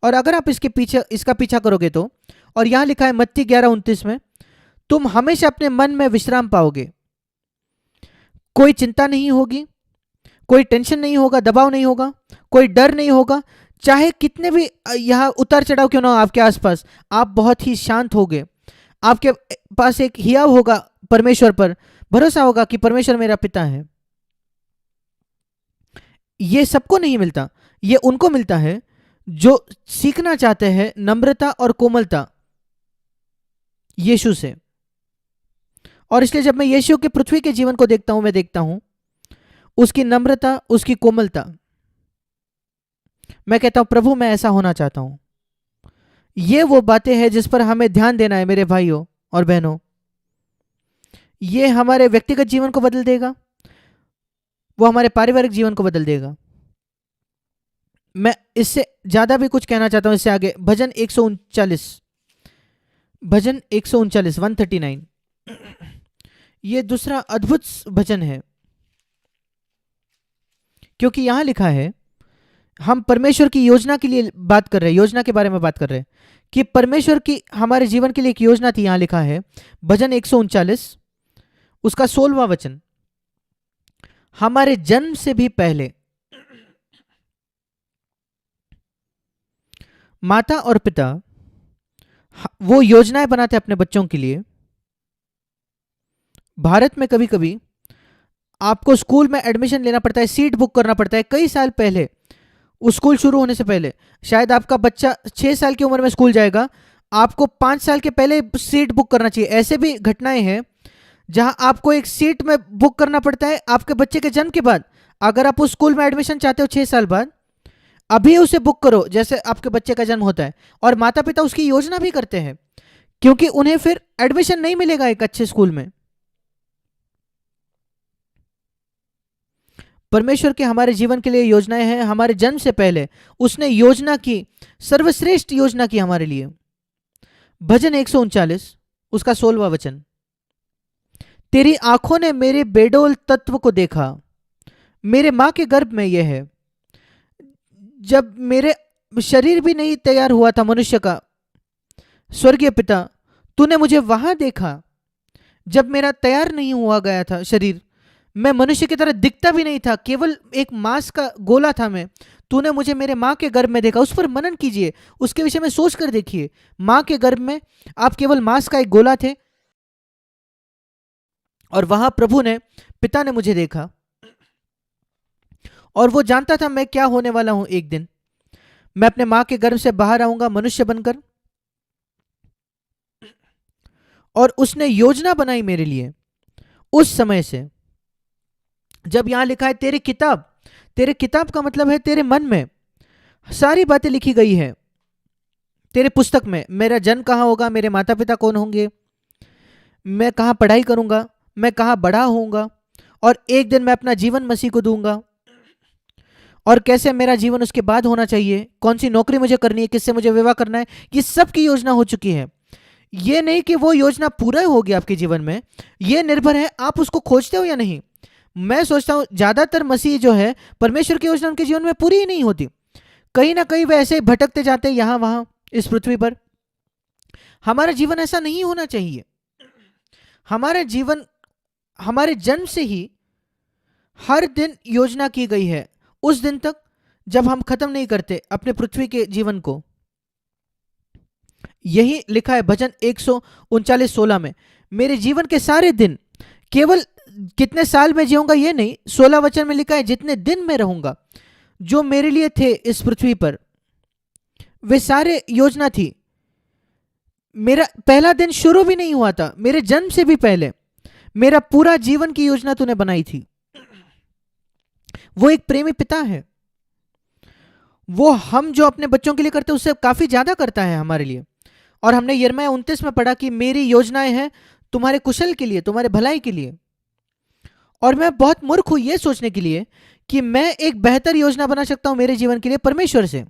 और अगर आप इसका पीछा करोगे तो, और यहां लिखा है मत्ती 11:29 में, तुम हमेशा अपने मन में विश्राम पाओगे, कोई चिंता नहीं होगी, कोई टेंशन नहीं होगा, दबाव नहीं होगा, कोई डर नहीं होगा। चाहे कितने भी यहाँ उतार चढ़ाव क्यों ना हो आपके आसपास, आप बहुत ही शांत होगे। आपके पास एक हियाव होगा, परमेश्वर पर भरोसा होगा कि परमेश्वर मेरा पिता है। ये सबको नहीं मिलता, ये उनको मिलता है जो सीखना चाहते हैं नम्रता और कोमलता यीशु से। और इसलिए जब मैं यीशु के पृथ्वी के जीवन को देखता हूं, मैं देखता हूं उसकी नम्रता, उसकी कोमलता। मैं कहता हूं प्रभु मैं ऐसा होना चाहता हूं। ये वो बातें हैं जिस पर हमें ध्यान देना है मेरे भाइयों और बहनों। ये हमारे व्यक्तिगत जीवन को बदल देगा, वो हमारे पारिवारिक जीवन को बदल देगा। मैं इससे ज्यादा भी कुछ कहना चाहता हूं। इससे आगे भजन 139, भजन 139 139, ये दूसरा अद्भुत भजन है, क्योंकि यहां लिखा है, हम परमेश्वर की योजना के लिए बात कर रहे हैं, योजना के बारे में बात कर रहे हैं कि परमेश्वर की हमारे जीवन के लिए एक योजना थी। यहां लिखा है भजन 139 उसका 16वां वचन, हमारे जन्म से भी पहले माता और पिता वो योजनाएं बनाते अपने बच्चों के लिए। भारत में कभी कभी आपको स्कूल में एडमिशन लेना पड़ता है, सीट बुक करना पड़ता है कई साल पहले, उस स्कूल शुरू होने से पहले। शायद आपका बच्चा 6 साल की उम्र में स्कूल जाएगा, आपको 5 साल के पहले सीट बुक करना चाहिए। ऐसे भी घटनाएं हैं जहां आपको एक सीट में बुक करना पड़ता है आपके बच्चे के जन्म के बाद। अगर आप उस स्कूल में एडमिशन चाहते हो 6 साल बाद, अभी उसे बुक करो जैसे आपके बच्चे का जन्म होता है। और माता पिता उसकी योजना भी करते हैं, क्योंकि उन्हें फिर एडमिशन नहीं मिलेगा एक अच्छे स्कूल में। परमेश्वर के हमारे जीवन के लिए योजनाएं हैं। हमारे जन्म से पहले उसने योजना की, सर्वश्रेष्ठ योजना की हमारे लिए। भजन 139 उसका 16वां वचन, तेरी आंखों ने मेरे बेडोल तत्व को देखा, मेरे मां के गर्भ में यह है। जब मेरे शरीर भी नहीं तैयार हुआ था मनुष्य का, स्वर्गीय पिता तूने मुझे वहां देखा जब मेरा तैयार नहीं हुआ गया था शरीर, मैं मनुष्य की तरह दिखता भी नहीं था, केवल एक मांस का गोला था मैं। तूने मुझे मेरे माँ के गर्भ में देखा। उस पर मनन कीजिए, उसके विषय में सोच कर देखिए। माँ के गर्भ में आप केवल मांस का एक गोला थे, और वहां प्रभु ने, पिता ने मुझे देखा, और वो जानता था मैं क्या होने वाला हूं। एक दिन मैं अपने माँ के गर्भ से बाहर आऊंगा मनुष्य बनकर, और उसने योजना बनाई मेरे लिए उस समय से। जब यहां लिखा है तेरी किताब, तेरे किताब का मतलब है तेरे मन में सारी बातें लिखी गई है। तेरे पुस्तक में मेरा जन्म कहाँ होगा, मेरे माता पिता कौन होंगे, मैं कहाँ पढ़ाई करूंगा, मैं कहाँ बड़ा होऊंगा, और एक दिन मैं अपना जीवन मसीह को दूंगा, और कैसे मेरा जीवन उसके बाद होना चाहिए, कौन सी नौकरी मुझे करनी है, किससे मुझे विवाह करना है। ये सब की योजना हो चुकी है। ये नहीं कि वो योजना पूरा होगी आपके जीवन में, ये निर्भर है आप उसको खोजते हो या नहीं। मैं सोचता हूं ज्यादातर मसीह जो है, परमेश्वर की योजना उनके जीवन में पूरी ही नहीं होती। कहीं ना कहीं वे ऐसे ही भटकते जाते हैं यहां वहां इस पृथ्वी पर। हमारा जीवन ऐसा नहीं होना चाहिए। हमारा जीवन हमारे जन्म से ही हर दिन योजना की गई है, उस दिन तक जब हम खत्म नहीं करते अपने पृथ्वी के जीवन को। यही लिखा है भजन 139:16 में, मेरे जीवन के सारे दिन, केवल कितने साल में जीऊंगा ये नहीं, 16 वचन में लिखा है जितने दिन में रहूंगा जो मेरे लिए थे इस पृथ्वी पर, वे सारे योजना थी। मेरा पहला दिन शुरू भी नहीं हुआ था, मेरे जन्म से भी पहले मेरा पूरा जीवन की योजना तूने बनाई थी। वो एक प्रेमी पिता है। वो हम जो अपने बच्चों के लिए करते हैं उससे काफी ज्यादा करता है हमारे लिए। और हमने यिर्मयाह 29 में पढ़ा कि मेरी योजनाएं हैं तुम्हारे कुशल के लिए, तुम्हारे भलाई के लिए। और मैं बहुत मूर्ख हूं यह सोचने के लिए कि मैं एक बेहतर योजना बना सकता हूं मेरे जीवन के लिए परमेश्वर से।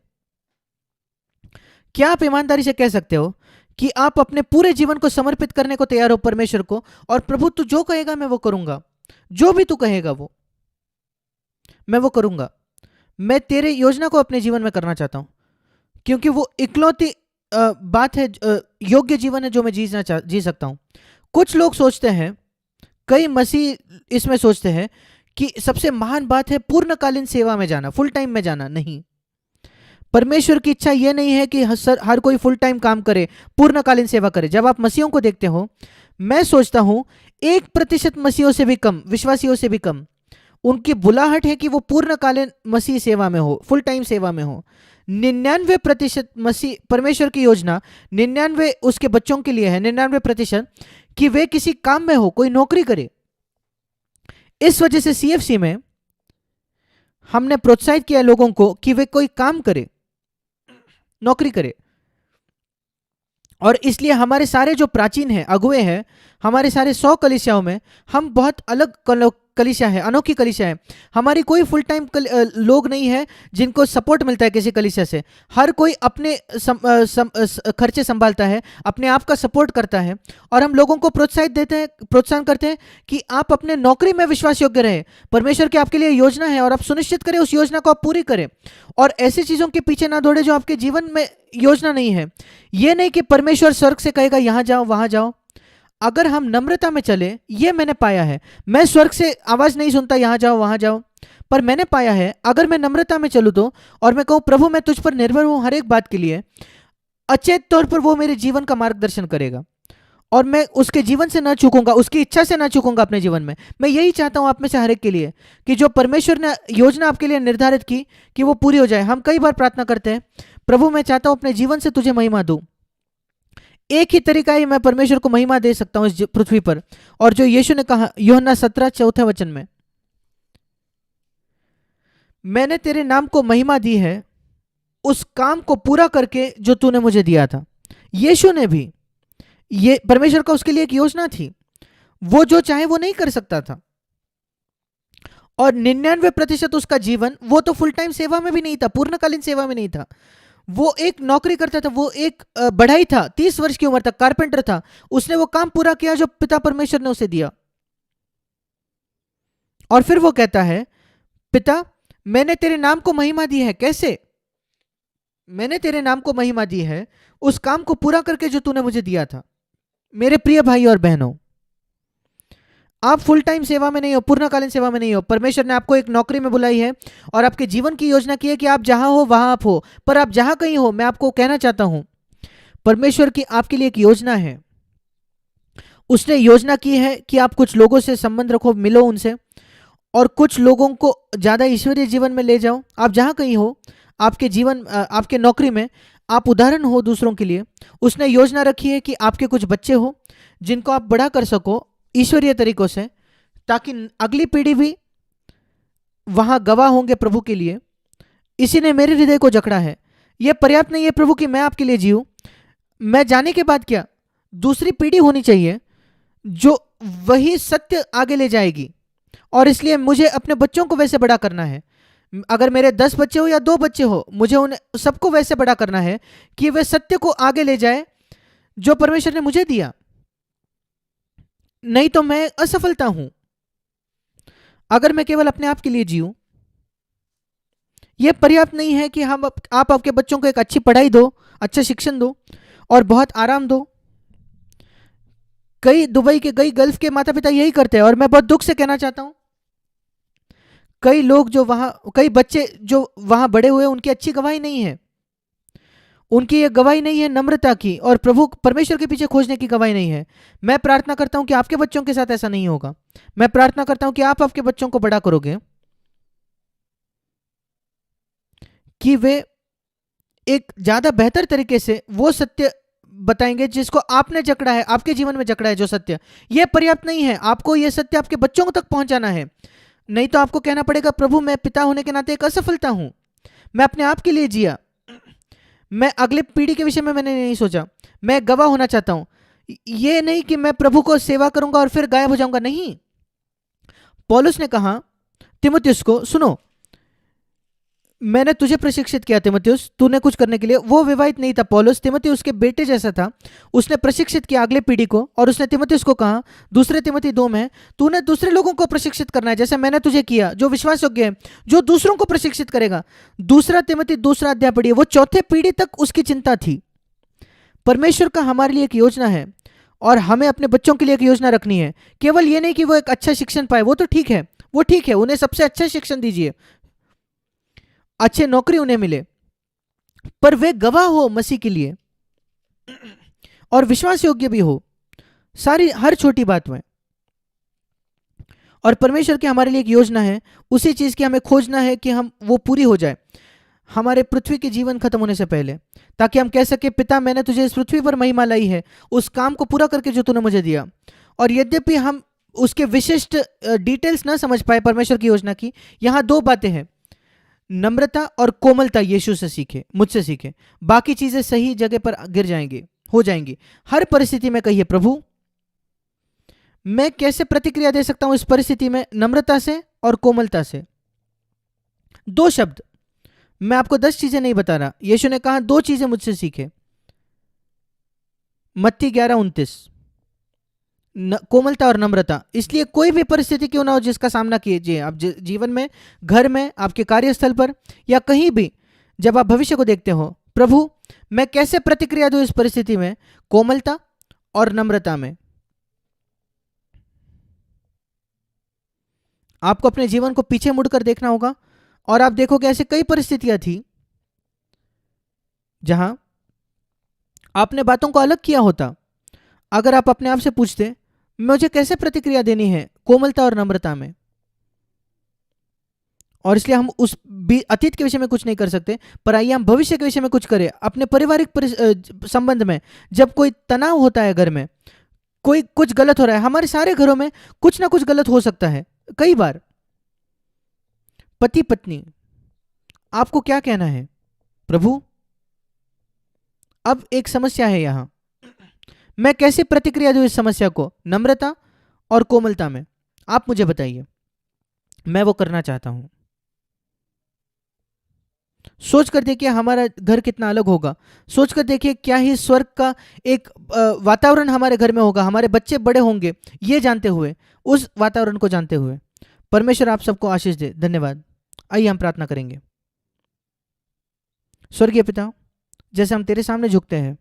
क्या आप ईमानदारी से कह सकते हो कि आप अपने पूरे जीवन को समर्पित करने को तैयार हो परमेश्वर को, और प्रभु तू जो कहेगा मैं वो करूंगा, जो भी तू कहेगा वो मैं वो करूंगा, मैं तेरे योजना को अपने जीवन में करना चाहता हूं। क्योंकि वो इकलौती बात है, योग्य जीवन है जो मैं जी सकता हूँ। कुछ लोग सोचते हैं, कई मसीह इसमें सोचते हैं कि सबसे महान बात है पूर्णकालीन सेवा में जाना, फुल टाइम में जाना। नहीं, परमेश्वर की इच्छा यह नहीं है कि हर कोई फुल टाइम काम करे, पूर्णकालीन सेवा करे। जब आप मसीहों को देखते हो, मैं सोचता हूं 1% मसीहों से भी कम, विश्वासियों से भी कम, उनकी बुलाहट है कि वो पूर्णकालीन मसीह सेवा में हो, फुल टाइम सेवा में हो। 99% मसीह, परमेश्वर की योजना 99 उसके बच्चों के लिए है, 99% कि वे किसी काम में हो, कोई नौकरी करे। इस वजह से CFC में हमने प्रोत्साहित किया लोगों को कि वे कोई काम करे, नौकरी करे। और इसलिए हमारे सारे जो प्राचीन हैं, अगुए हैं, हमारे सारे 100 कलीसियाओं में हम बहुत अलग कलीसिया है, अनोखी कलीसिया है। हमारी कोई फुल टाइम लोग नहीं है जिनको सपोर्ट मिलता है किसी कलीसिया से। हर कोई अपने खर्चे संभालता है, अपने आप का सपोर्ट करता है। और हम लोगों को प्रोत्साहन करते हैं कि आप अपने नौकरी में विश्वास योग्य रहे। परमेश्वर की आपके लिए योजना है और आप सुनिश्चित करें उस योजना को आप पूरी करें, और ऐसी चीज़ों के पीछे ना दौड़े जो आपके जीवन में योजना नहीं है। ये नहीं कि परमेश्वर स्वर्ग से कहेगा यहाँ जाओ वहाँ जाओ। अगर हम नम्रता में चले, ये मैंने पाया है, मैं स्वर्ग से आवाज नहीं सुनता यहाँ जाओ वहाँ जाओ, पर मैंने पाया है अगर मैं नम्रता में चलूँ तो, और मैं कहूँ प्रभु मैं तुझ पर निर्भर हूँ हर एक बात के लिए, अचेत तौर पर वो मेरे जीवन का मार्गदर्शन करेगा और मैं उसके जीवन से ना चूकूंगा, उसकी इच्छा से ना चूकूंगा अपने जीवन में। मैं यही चाहता हूं आप में से हर एक के लिए कि जो परमेश्वर ने योजना आपके लिए निर्धारित की कि वो पूरी हो जाए। हम कई बार प्रार्थना करते हैं, प्रभु मैं चाहता हूं अपने जीवन से तुझे महिमा दूं। एक ही तरीका ही मैं परमेश्वर को महिमा दे सकता हूं इस पृथ्वी पर, और जो यीशु ने कहा यूहन्ना 17:4 में, मैंने तेरे नाम को महिमा दी है उस काम को पूरा करके जो तूने मुझे दिया था। यीशु ने भी, ये परमेश्वर का उसके लिए एक योजना थी, वो जो चाहे वो नहीं कर सकता था। और 99% उसका जीवन, वो तो फुल टाइम सेवा में भी नहीं था, पूर्णकालीन सेवा में नहीं था, वो एक नौकरी करता था, वो एक बढ़ाई था, 30 वर्ष की उम्र तक कारपेंटर था। उसने वो काम पूरा किया जो पिता परमेश्वर ने उसे दिया। और फिर वो कहता है, पिता मैंने तेरे नाम को महिमा दी है। कैसे? मैंने तेरे नाम को महिमा दी है उस काम को पूरा करके जो तूने मुझे दिया था। मेरे प्रिय भाई और बहनों, आप फुल टाइम सेवा में नहीं हो, पूर्णकालीन सेवा में नहीं हो। परमेश्वर ने आपको एक नौकरी में बुलाई है और आपके जीवन की योजना की है कि आप जहां हो वहां आप हो। पर आप जहां कहीं हो, मैं आपको कहना चाहता हूं, परमेश्वर की आपके लिए एक योजना है। उसने योजना की है कि आप कुछ लोगों से संबंध रखो, मिलो उनसे, और कुछ लोगों को ज्यादा ईश्वरीय जीवन में ले जाओ। आप जहां कहीं हो, आपके जीवन, आपके नौकरी में आप उदाहरण हो दूसरों के लिए। उसने योजना रखी है कि आपके कुछ बच्चे हो जिनको आप बड़ा कर सको ईश्वरीय तरीकों से, ताकि अगली पीढ़ी भी वहां गवाह होंगे प्रभु के लिए। इसी ने मेरे हृदय को जकड़ा है। यह पर्याप्त नहीं है प्रभु कि मैं आपके लिए जीऊं, मैं जाने के बाद क्या, दूसरी पीढ़ी होनी चाहिए जो वही सत्य आगे ले जाएगी। और इसलिए मुझे अपने बच्चों को वैसे बड़ा करना है। अगर मेरे 10 बच्चे हो या 2 बच्चे हो, मुझे उन सबको वैसे बड़ा करना है कि वे सत्य को आगे ले जाए जो परमेश्वर ने मुझे दिया। नहीं तो मैं असफलता हूं अगर मैं केवल अपने आप के लिए जीऊं। यह पर्याप्त नहीं है कि आप आपके बच्चों को एक अच्छी पढ़ाई दो, अच्छा शिक्षण दो और बहुत आराम दो। कई दुबई के, कई गल्फ के माता पिता यही करते हैं, और मैं बहुत दुख से कहना चाहता हूं, कई लोग जो वहां, कई बच्चे जो वहां बड़े हुए, उनकी अच्छी गवाही नहीं है। उनकी ये गवाही नहीं है नम्रता की और प्रभु परमेश्वर के पीछे खोजने की गवाही नहीं है। मैं प्रार्थना करता हूं कि आपके बच्चों के साथ ऐसा नहीं होगा। मैं प्रार्थना करता हूं कि आप आपके बच्चों को बड़ा करोगे, कि वे एक ज्यादा बेहतर तरीके से वो सत्य बताएंगे जिसको आपने जकड़ा है, आपके जीवन में जकड़ा है जो सत्य। यह पर्याप्त नहीं है, आपको यह सत्य आपके बच्चों तक पहुंचाना है। नहीं तो आपको कहना पड़ेगा, प्रभु मैं पिता होने के नाते एक असफलता हूं, मैं अपने आप के लिए जिया, मैं अगले पीढ़ी के विषय में मैंने नहीं सोचा, मैं गवाह होना चाहता हूं। यह नहीं कि मैं प्रभु को सेवा करूंगा और फिर गायब हो जाऊंगा। नहीं, पौलुस ने कहा तिमुथियुस को, सुनो, मैंने तुझे प्रशिक्षित किया तीमुथियुस, तूने कुछ करने के लिए। वो विवाहित नहीं था पौलुस, तीमुथियुस के बेटे जैसा था। उसने प्रशिक्षित किया अगले पीढ़ी को, और उसने तीमुथियुस को कहा, दूसरे तीमुथी 2 में, तूने दूसरे लोगों को प्रशिक्षित करना है जैसे मैंने तुझे किया, जो विश्वास योग्य है, जो दूसरों को प्रशिक्षित करेगा। दूसरा तीमुथी 2 अध्याय पढ़िए। वो चौथे पीढ़ी तक उसकी चिंता थी। परमेश्वर का हमारे लिए एक योजना है, और हमें अपने बच्चों के लिए एक योजना रखनी है। केवल ये नहीं कि वो एक अच्छा शिक्षण पाए, वो तो ठीक है, वो ठीक है, उन्हें सबसे अच्छा शिक्षण दीजिए, अच्छे नौकरी उन्हें मिले, पर वे गवाह हो मसीह के लिए और विश्वास योग्य भी हो सारी हर छोटी बात में। और परमेश्वर की हमारे लिए एक योजना है, उसी चीज की हमें खोजना है कि हम वो पूरी हो जाए हमारे पृथ्वी के जीवन खत्म होने से पहले, ताकि हम कह सके, पिता मैंने तुझे इस पृथ्वी पर महिमा लाई है उस काम को पूरा करके जो तूने मुझे दिया। और यद्यपि हम उसके विशिष्ट डिटेल्स ना समझ पाए परमेश्वर की योजना की, यहाँ 2 बातें हैं, नम्रता और कोमलता यीशु से सीखे, मुझसे सीखे। बाकी चीजें सही जगह पर गिर जाएंगी, हो जाएंगी। हर परिस्थिति में कहिए, प्रभु मैं कैसे प्रतिक्रिया दे सकता हूं इस परिस्थिति में, नम्रता से और कोमलता से। 2 शब्द, मैं आपको 10 चीजें नहीं बता रहा। यीशु ने कहा 2 चीजें मुझसे सीखे, मत्ती 11:29, कोमलता और नम्रता। इसलिए कोई भी परिस्थिति क्यों ना हो जिसका सामना कीजिए आप जीवन में, घर में, आपके कार्यस्थल पर, या कहीं भी, जब आप भविष्य को देखते हो, प्रभु मैं कैसे प्रतिक्रिया दूं इस परिस्थिति में, कोमलता और नम्रता में। आपको अपने जीवन को पीछे मुड़कर देखना होगा, और आप देखोगे ऐसे कई परिस्थितियां थी जहां आपने बातों को अलग किया होता। अगर आप अपने आप से पूछते मुझे कैसे प्रतिक्रिया देनी है, कोमलता और नम्रता में। और इसलिए हम उस अतीत के विषय में कुछ नहीं कर सकते, पर आइए हम भविष्य के विषय में कुछ करें। अपने पारिवारिक संबंध में जब कोई तनाव होता है, घर में कोई कुछ गलत हो रहा है, हमारे सारे घरों में कुछ ना कुछ गलत हो सकता है कई बार। पति पत्नी, आपको क्या कहना है, प्रभु अब एक समस्या है यहां, मैं कैसे प्रतिक्रिया दूं इस समस्या को, नम्रता और कोमलता में, आप मुझे बताइए, मैं वो करना चाहता हूं। सोच कर देखिए हमारा घर कितना अलग होगा। सोच कर देखिए क्या ही स्वर्ग का एक वातावरण हमारे घर में होगा, हमारे बच्चे बड़े होंगे ये जानते हुए, उस वातावरण को जानते हुए। परमेश्वर आप सबको आशीष दे। धन्यवाद। आइए हम प्रार्थना करेंगे। स्वर्गीय पिता, जैसे हम तेरे सामने झुकते हैं,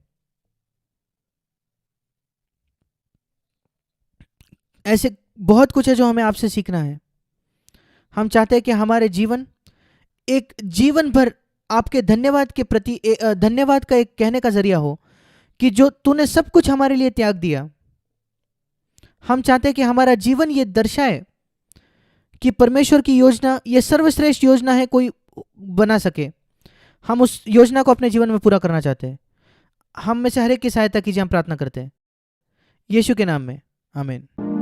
ऐसे बहुत कुछ है जो हमें आपसे सीखना है। हम चाहते हैं कि हमारे जीवन एक जीवन भर आपके धन्यवाद के प्रति धन्यवाद का एक कहने का जरिया हो, कि जो तूने सब कुछ हमारे लिए त्याग दिया। हम चाहते हैं कि हमारा जीवन ये दर्शाए कि परमेश्वर की योजना ये सर्वश्रेष्ठ योजना है, कोई बना सके। हम उस योजना को अपने जीवन में पूरा करना चाहते हैं। हम में से हर एक की सहायता कीजिए, हम प्रार्थना करते हैं यीशु के नाम में, आमीन।